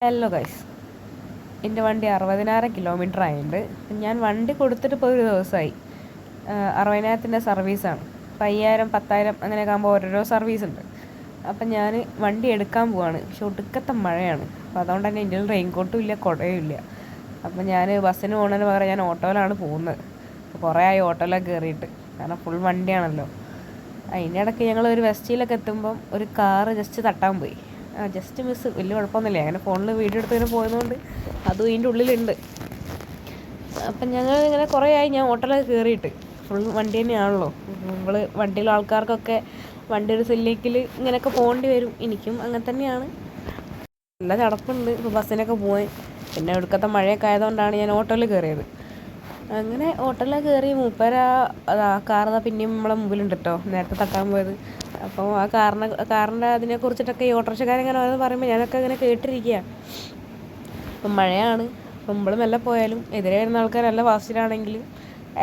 Hello guys, എൻ്റെ വണ്ടി 60,000 kilometre ആയിട്ടുണ്ട്. ഞാൻ വണ്ടി കൊടുത്തിട്ട് ഇപ്പോൾ ഒരു ദിവസമായി. 60,000-ൻ്റെ സർവീസാണ്. 5,000, 10,000 അങ്ങനെയൊക്കെ ആകുമ്പോൾ ഓരോരോ സർവീസ് ഉണ്ട്. അപ്പം ഞാൻ വണ്ടി എടുക്കാൻ പോവാണ്. പക്ഷെ ഒടുക്കത്തെ മഴയാണ്. അപ്പോൾ അതുകൊണ്ട് തന്നെ എൻ്റെ റെയിൻ കോട്ടും ഇല്ല, കുടയും ഇല്ല. അപ്പം ഞാൻ ബസ്സിന് പോകുന്നതിന് പകരം ഞാൻ ഓട്ടോയിലാണ് പോകുന്നത്. അപ്പോൾ കുറേ ആയി ഓട്ടോയിലൊക്കെ കയറിയിട്ട്, കാരണം ഫുൾ വണ്ടിയാണല്ലോ. അതിൻ്റെ ഇടയ്ക്ക് ഞങ്ങൾ ഒരു വെസ്റ്റിയിലൊക്കെ എത്തുമ്പം ഒരു കാറ് ജസ്റ്റ് തട്ടാൻ പോയി. ജസ്റ്റ് മിസ്, വലിയ കുഴപ്പമൊന്നുമില്ല. അങ്ങനെ ഫോണിൽ വീഡിയോ എടുത്ത് ഇങ്ങനെ പോയതുകൊണ്ട് അതും ഇതിൻ്റെ ഉള്ളിലുണ്ട്. അപ്പം ഞങ്ങൾ ഇങ്ങനെ കുറേ ആയി ഞാൻ ഓട്ടോയിലൊക്കെ കയറിയിട്ട്. ഫുൾ വണ്ടി തന്നെയാണല്ലോ. നമ്മൾ വണ്ടിയിലെ ആൾക്കാർക്കൊക്കെ വണ്ടി ഒരു സില്ലിക്കിൽ ഇങ്ങനെയൊക്കെ പോകേണ്ടി വരും. എനിക്കും അങ്ങനെ തന്നെയാണ്. നല്ല ചടപ്പുണ്ട് ഇപ്പോൾ ബസ്സിനൊക്കെ പോയി. പിന്നെ ഒടുക്കത്തെ മഴയൊക്കെ ആയതുകൊണ്ടാണ് ഞാൻ ഓട്ടോയിൽ കയറിയത്. അങ്ങനെ ഓട്ടോയിലൊക്കെ കയറി കാറിതാ പിന്നെയും നമ്മളെ മുമ്പിലുണ്ട് കേട്ടോ, നേരത്തെ തട്ടാൻ പോയത്. അപ്പോൾ ആ കാറിൻ്റെ അതിനെക്കുറിച്ചിട്ടൊക്കെ ഈ ഓട്ടോറിക്ഷക്കാരിങ്ങനെ ഓരോന്ന് പറയുമ്പോൾ ഞാനൊക്കെ ഇങ്ങനെ കേട്ടിരിക്കുക. അപ്പം മഴയാണ്. അപ്പം നമ്മൾ മെല്ലെ പോയാലും എതിരെ വരുന്ന ആൾക്കാർ നല്ല ഫാസ്റ്റിലാണെങ്കിൽ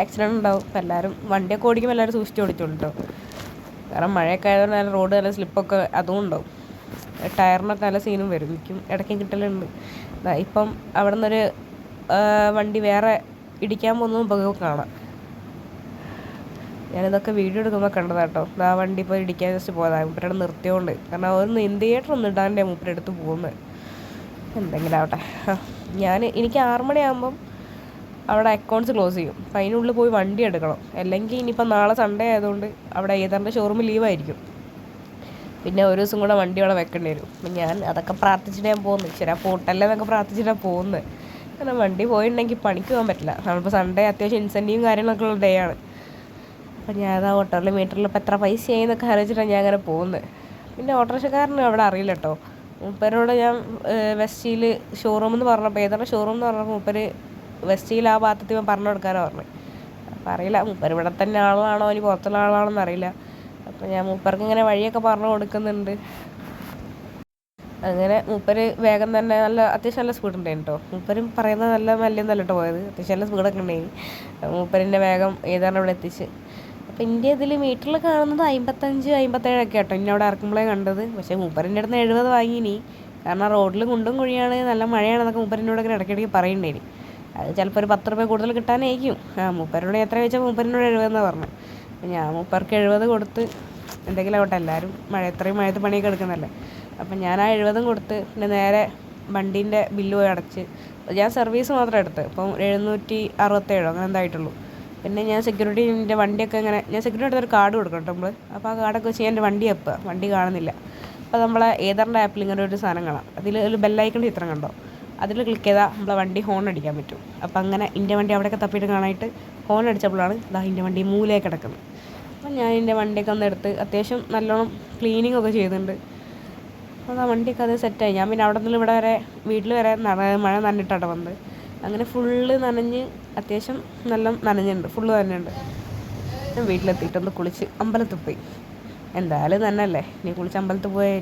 ആക്സിഡൻറ്റ് ഉണ്ടാവും. അപ്പം എല്ലാവരും വണ്ടിയൊക്കെ ഓടിക്കുമ്പോൾ എല്ലാവരും സൂക്ഷിച്ച് ഓടിച്ചോളൂ കേട്ടോ. കാരണം മഴയൊക്കെ ആയതുകൊണ്ട് നല്ല റോഡ് നല്ല സ്ലിപ്പൊക്കെ അതും ഉണ്ടാവും. ടയറിനൊക്കെ നല്ല സീനും വരും. എനിക്കും ഇടയ്ക്കും കിട്ടലുണ്ട്. ഇപ്പം അവിടെ നിന്നൊരു വണ്ടി വേറെ ഇടിക്കാൻ പോകുന്നതും കാണാം. ഞാനിതൊക്കെ വീഡിയോ എടുക്കുമ്പോൾ കണ്ടതാട്ടോ. ആ വണ്ടി ഇപ്പോൾ ഇടിക്കാൻ ജസ്റ്റ് പോയതാണ്. മൂപ്പരുടെ നിർത്തിയോണ്ട്. കാരണം ഒരു ഇൻഡിക്കേറ്റർ ഒന്നും ഇടാൻ്റെ മൂപ്പരെടുത്ത് പോകുന്നത്. എന്തെങ്കിലും ആവട്ടെ. എനിക്ക് 6 മണിയാകുമ്പം അവിടെ അക്കൗണ്ട്സ് ക്ലോസ് ചെയ്യും. അപ്പം അതിനുള്ളിൽ പോയി വണ്ടി എടുക്കണം. അല്ലെങ്കിൽ ഇനിയിപ്പോൾ നാളെ സൺഡേ ആയതുകൊണ്ട് അവിടെ ഏതാണ്ട് ഷോറൂമിൽ ലീവായിരിക്കും. പിന്നെ ഒരു ദിവസം കൂടെ വണ്ടി അവിടെ വെക്കേണ്ടി വരും. അപ്പം ഞാൻ അതൊക്കെ പ്രാർത്ഥിച്ചിട്ട് ഞാൻ പോകുന്നത്. ശരി, പോട്ടല്ലേ എന്നൊക്കെ പ്രാർത്ഥിച്ചിട്ടാണ് പോകുന്നത്. കാരണം വണ്ടി പോയിട്ടുണ്ടെങ്കിൽ പണിക്ക് പോകാൻ പറ്റില്ല. നമ്മളിപ്പോൾ സൺഡേ അത്യാവശ്യം ഇൻസെൻറ്റീവും കാര്യങ്ങളൊക്കെ ഉള്ള ഡേ ആണ്. അപ്പം ഞാൻ ആ ഓട്ടോയിൽ മീറ്ററിൽ ഇപ്പോൾ എത്ര പൈസ ആയെന്നൊക്കെ ആലോചിച്ചിട്ടാണ് ഞാൻ അങ്ങനെ പോകുന്നത്. പിന്നെ ഓട്ടോറിക്ഷക്കാരന് അവിടെ അറിയില്ല കേട്ടോ. മൂപ്പരോട് ഞാൻ വെസ്റ്റിയിൽ ഷോറൂം എന്ന് പറഞ്ഞപ്പോൾ ഏതാണ് ഷോറൂം എന്ന് പറഞ്ഞപ്പോൾ മൂപ്പര് വെസ്റ്റിയിൽ ആ ഭാഗത്ത് പറഞ്ഞു കൊടുക്കാനാണ് പറഞ്ഞത്. അപ്പം അറിയില്ല മൂപ്പർ ഇവിടെ തന്നെ ആളാണോ ഇനി പുറത്തുള്ള ആളാണോ എന്നറിയില്ല. അപ്പം ഞാൻ മൂപ്പർക്ക് ഇങ്ങനെ വഴിയൊക്കെ പറഞ്ഞു കൊടുക്കുന്നുണ്ട്. അങ്ങനെ മൂപ്പര് വേഗം തന്നെ അത്യാവശ്യം നല്ല സ്പീഡ് ഉണ്ടായിരുന്നു കേട്ടോ. മൂപ്പരും പറയുന്നത് നല്ല മല്യൊന്നല്ല കേട്ടോ പോയത്. അത്യാവശ്യം നല്ല സ്പീഡൊക്കെ ഉണ്ടായി. മൂപ്പരിൻ്റെ വേഗം ഏതാണ് ഇവിടെ എത്തിച്ച്. അപ്പം എൻ്റെ ഇതിൽ മീറ്ററിൽ കാണുന്നത് 55, 57 ഒക്കെ കേട്ടോ ഇന്നെ അവിടെ ഇറക്കുമ്പോഴേ കണ്ടത്. പക്ഷേ മൂപ്പരിൻ്റെ അടുത്ത് 70 വാങ്ങിയിനി. കാരണം റോഡിൽ കുണ്ടും കുഴിയാണ്, നല്ല മഴയാണെന്നൊക്കെ മൂപ്പരിനോട് ഇങ്ങനെ ഇടയ്ക്കിടയ്ക്ക് പറയണ്ടേനി. അത് ചിലപ്പോൾ ഒരു 10 രൂപ കൂടുതൽ കിട്ടാനായിരിക്കും. മൂപ്പരോട് എത്ര ചോദിച്ചാൽ മൂപ്പരിനോട് 70 എന്നാണ് പറഞ്ഞത്. അപ്പം ഞാൻ മൂപ്പർക്ക് 70 കൊടുത്ത് എന്തെങ്കിലും ആവട്ടെ, എല്ലാവരും ഇത്രയും മഴയത്ത് പണിയൊക്കെ എടുക്കുന്നതല്ലേ. അപ്പം ഞാൻ ആ 70 കൊടുത്ത് പിന്നെ നേരെ വണ്ടീൻ്റെ ബില്ല് പോയി അടച്ച്. ഞാൻ സർവീസ് മാത്രം എടുത്ത്. അപ്പം 767 അങ്ങനെ എന്തായിട്ടുള്ളൂ. പിന്നെ ഞാൻ സെക്യൂരിറ്റീൻ്റെ വണ്ടിയൊക്കെ ഞാൻ സെക്യൂരിറ്റി എടുത്തൊരു കാർഡ് കൊടുക്കണം കേട്ടോ നമ്മൾ. അപ്പോൾ ആ കാർഡൊക്കെ വെച്ച് ഞാൻ എൻ്റെ വണ്ടി കാണുന്നില്ല. അപ്പോൾ നമ്മളെ ഏതാണ്ട് ആപ്പിൽ ഇങ്ങനെ ഒരു സാധനം കാണാം. അതിൽ ഒരു ബെല്ലൈക്കൻ്റെ ചിത്രം കണ്ടോ, അതിൽ ക്ലിക്ക് ചെയ്താൽ നമ്മളെ വണ്ടി ഹോൺ അടിക്കാൻ പറ്റും. അപ്പോൾ അങ്ങനെ എൻ്റെ വണ്ടി അവിടെയൊക്കെ തപ്പിയിട്ട് കാണാനായിട്ട് ഹോൺ അടിച്ചപ്പോഴാണ് എൻ്റെ വണ്ടി മൂലയിൽ കിടക്കുന്നത്. അപ്പം ഞാൻ എൻ്റെ വണ്ടിയൊക്കെ ഒന്ന് എടുത്ത് അത്യാവശ്യം നല്ലോണം ക്ലീനിങ് ഒക്കെ ചെയ്തിട്ടുണ്ട്. അപ്പോൾ ആ വണ്ടിയൊക്കെ അത് സെറ്റായി. ഞാൻ പിന്നെ അവിടെ നിന്ന് ഇവിടെ വരെ വീട്ടിൽ വരെ മഴ നനഞ്ഞിട്ടാണ് വന്നത്. അങ്ങനെ ഫുള്ള് നനഞ്ഞ് അത്യാവശ്യം നല്ല നനഞ്ഞുണ്ട്, ഫുള്ള് നനഞ്ഞുണ്ട്. ഞാൻ വീട്ടിലെത്തിയിട്ടൊന്ന് കുളിച്ച് അമ്പലത്തിൽ പോയി. എന്തായാലും നന്നല്ലേ, നീ കുളിച്ച് അമ്പലത്തിൽ പോയി.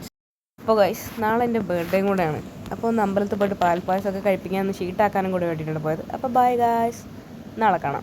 അപ്പോൾ ഗൈസ്, നാളെ എൻ്റെ ബർത്ത്ഡേയും കൂടെയാണ്. അപ്പോൾ ഒന്ന് അമ്പലത്തിൽ പോയിട്ട് പാൽപ്പായസമൊക്കെ കഴിപ്പിക്കാൻ ഷീട്ടാക്കാനും കൂടെ വേണ്ടിയിട്ടാണ് പോയത്. അപ്പോൾ ബൈ ഗൈസ്, നാളെ കാണാം.